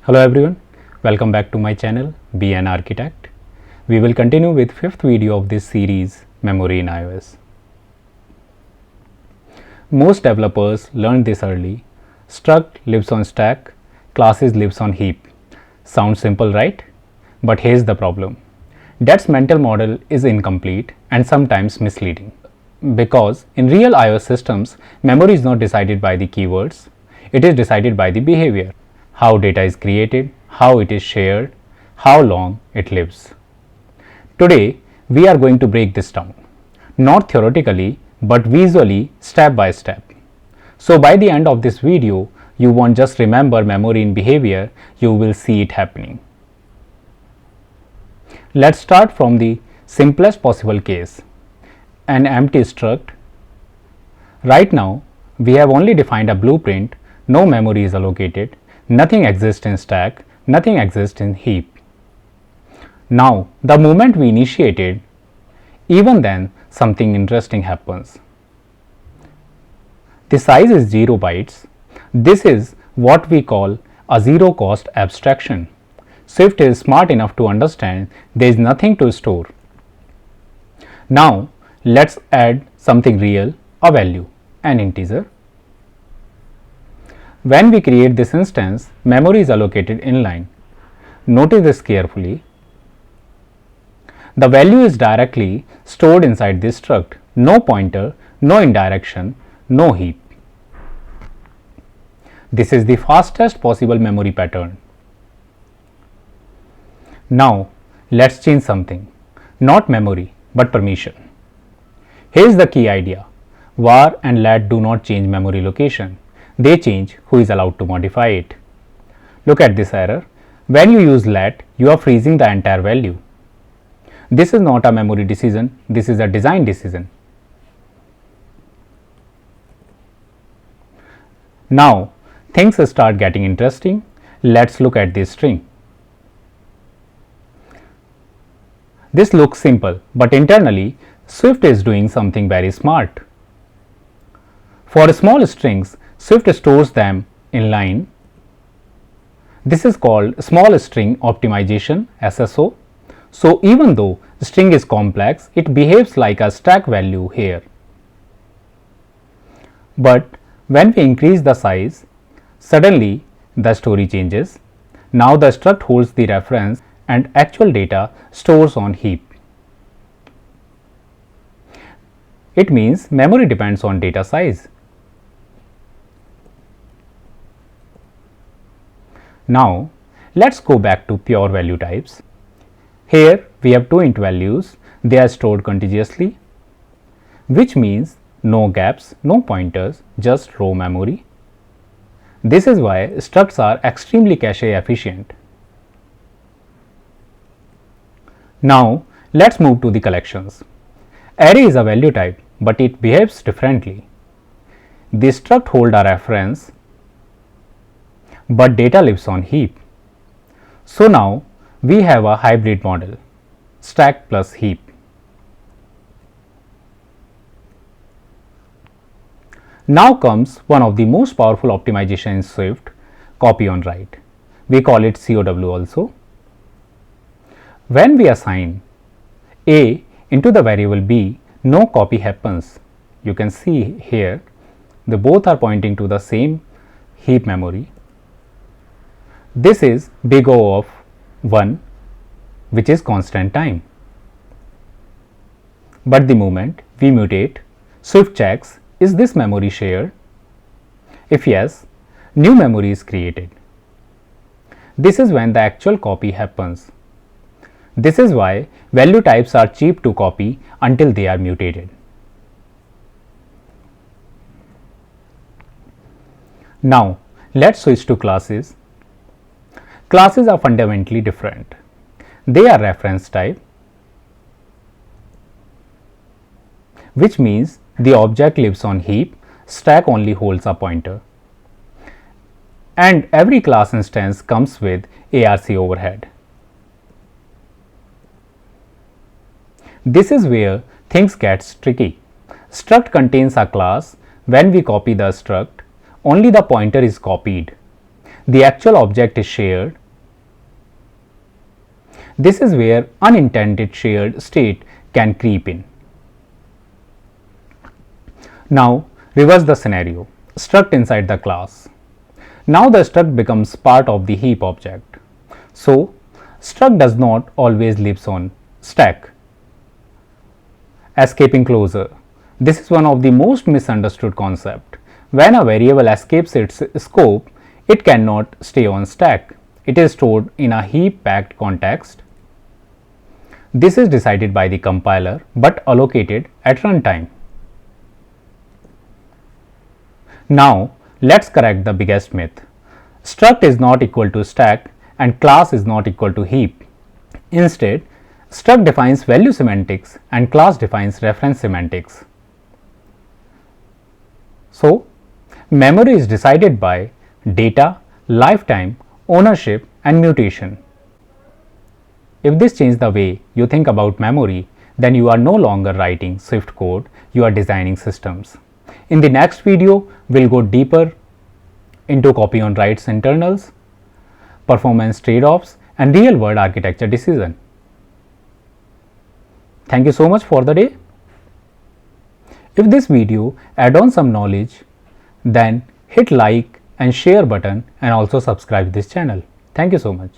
Hello everyone, welcome back to my channel Be an Architect. We will continue with fifth video of this series, Memory in iOS. Most developers learned this early. Struct lives on stack, classes lives on heap. Sounds simple, right? But here's the problem. That mental model is incomplete and sometimes misleading. Because in real iOS systems, memory is not decided by the keywords, it is decided by the behavior. How data is created, how it is shared, how long it lives. Today, we are going to break this down, not theoretically, but visually, step by step. So by the end of this video, you won't just remember memory in behavior, you will see it happening. Let's start from the simplest possible case, an empty struct. Right now, we have only defined a blueprint, no memory is allocated, nothing exists in stack, nothing exists in heap. Now, the moment we initiated, even then something interesting happens. The size is 0 bytes. This is what we call a zero cost abstraction. Swift is smart enough to understand there is nothing to store. Now, let's add something real, a value, an integer. When we create this instance, memory is allocated inline. Notice this carefully. The value is directly stored inside this struct. No pointer, no indirection, no heap. This is the fastest possible memory pattern. Now, let's change something. Not memory, but permission. Here's the key idea. Var and let do not change memory location. They change who is allowed to modify it. Look at this error. When you use let, you are freezing the entire value. This is not a memory decision, this is a design decision. Now, things start getting interesting. Let's look at this string. This looks simple, but internally, Swift is doing something very smart. For small strings, Swift stores them in line. This is called small string optimization, SSO. So even though string is complex, it behaves like a stack value here. But when we increase the size, suddenly the story changes. Now the struct holds the reference and actual data stores on heap. It means memory depends on data size. Now, let's go back to pure value types. Here we have two int values, they are stored contiguously, which means no gaps, no pointers, just raw memory. This is why structs are extremely cache efficient. Now, let's move to the collections. Array is a value type, but it behaves differently. The struct hold a reference, but data lives on heap. So now we have a hybrid model, stack plus heap. Now comes one of the most powerful optimization in Swift, copy on write. We call it COW also. When we assign A into the variable B, no copy happens. You can see here, they both are pointing to the same heap memory. This is big O of 1, which is constant time. But the moment we mutate, Swift checks, is this memory shared? If yes, new memory is created. This is when the actual copy happens. This is why value types are cheap to copy until they are mutated. Now, let's switch to classes. Classes are fundamentally different. They are reference type, which means the object lives on heap, stack only holds a pointer. And every class instance comes with ARC overhead. This is where things get tricky. Struct contains a class. When we copy the struct, only the pointer is copied. the actual object is shared. This is where unintended shared state can creep in. Now reverse the scenario. Struct inside the class. Now the struct becomes part of the heap object. So struct does not always lives on stack. Escaping closure. This is one of the most misunderstood concepts. When a variable escapes its scope, it cannot stay on stack. It is stored in a heap-backed context. This is decided by the compiler but allocated at runtime. Now let's correct the biggest myth. Struct is not equal to stack and class is not equal to heap. Instead, struct defines value semantics and class defines reference semantics. So, memory is decided by data, lifetime, ownership and mutation. If this changes the way you think about memory, then you are no longer writing Swift code, you are designing systems. In the next video, we'll go deeper into copy on writes internals, performance trade-offs and real-world architecture decision. Thank you so much for the day. If this video add on some knowledge, then hit like and share button and also subscribe this channel. Thank you so much.